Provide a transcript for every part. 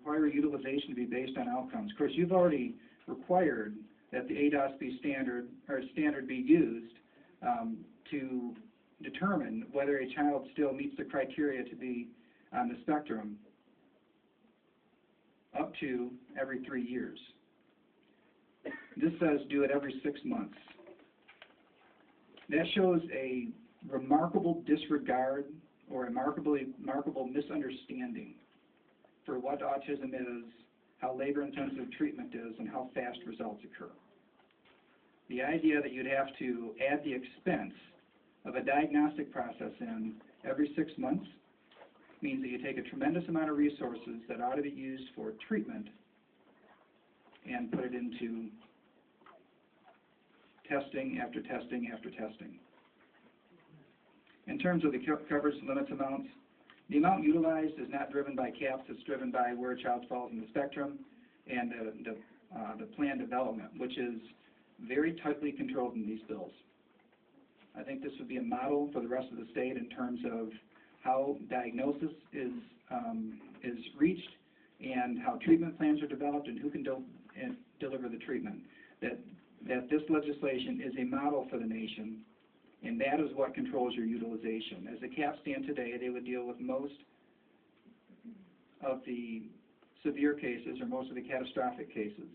require utilization to be based on outcomes. Of course, you've already required that the ADOS standard be used to determine whether a child still meets the criteria to be on the spectrum up to every 3 years. This says do it every 6 months. That shows a remarkable disregard or a remarkable misunderstanding for what autism is, how labor-intensive treatment is, and how fast results occur. The idea that you'd have to add the expense of a diagnostic process in every 6 months means that you take a tremendous amount of resources that ought to be used for treatment and put it into testing after testing after testing. In terms of the coverage limits amounts, the amount utilized is not driven by caps, it's driven by where a child falls in the spectrum and the plan development, which is very tightly controlled in these bills. I think this would be a model for the rest of the state in terms of how diagnosis is reached and how treatment plans are developed and who can deliver the treatment. That this legislation is a model for the nation, and that is what controls your utilization. As the caps stand today, they would deal with most of the severe cases or most of the catastrophic cases,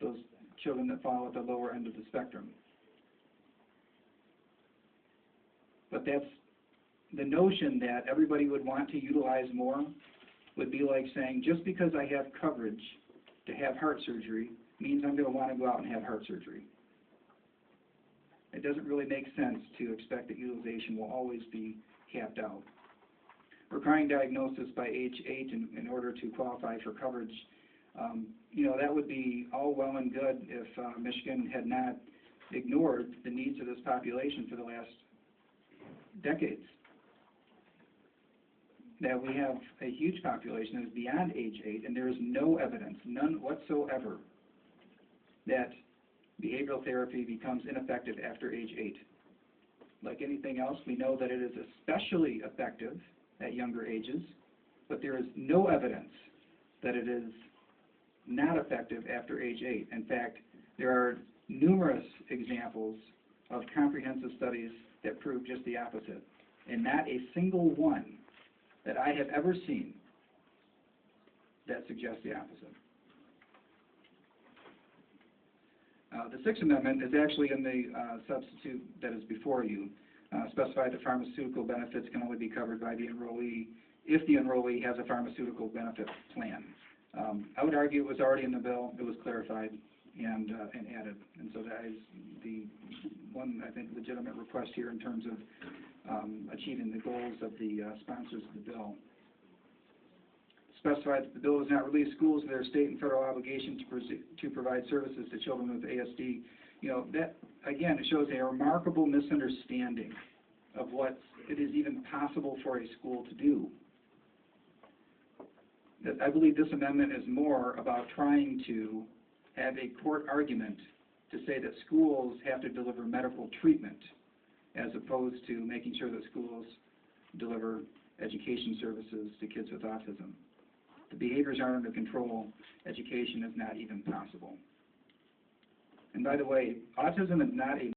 those children that fall at the lower end of the spectrum. But that's the notion that everybody would want to utilize more would be like saying, just because I have coverage to have heart surgery means I'm going to want to go out and have heart surgery. It doesn't really make sense to expect that utilization will always be capped out. Requiring diagnosis by age 8 in order to qualify for coverage, that would be all well and good if Michigan had not ignored the needs of this population for the last decades. That we have a huge population that is beyond age 8, and there is no evidence, none whatsoever, that behavioral therapy becomes ineffective after age 8. Like anything else, we know that it is especially effective at younger ages, but there is no evidence that it is not effective after age 8. In fact, there are numerous examples of comprehensive studies that prove just the opposite, and not a single one that I have ever seen that suggests the opposite. The Sixth Amendment is actually in the substitute that is before you, specified that pharmaceutical benefits can only be covered by the enrollee if the enrollee has a pharmaceutical benefit plan. I would argue it was already in the bill, it was clarified and added, and so that is the one, I think, legitimate request here in terms of achieving the goals of the sponsors of the bill. Specified that the bill does not relieve schools of their state and federal obligations to provide services to children with ASD. That, again, it shows a remarkable misunderstanding of what it is even possible for a school to do. I believe this amendment is more about trying to have a court argument to say that schools have to deliver medical treatment as opposed to making sure that schools deliver education services to kids with autism. The behaviors aren't under control, education is not even possible. And by the way, autism is not a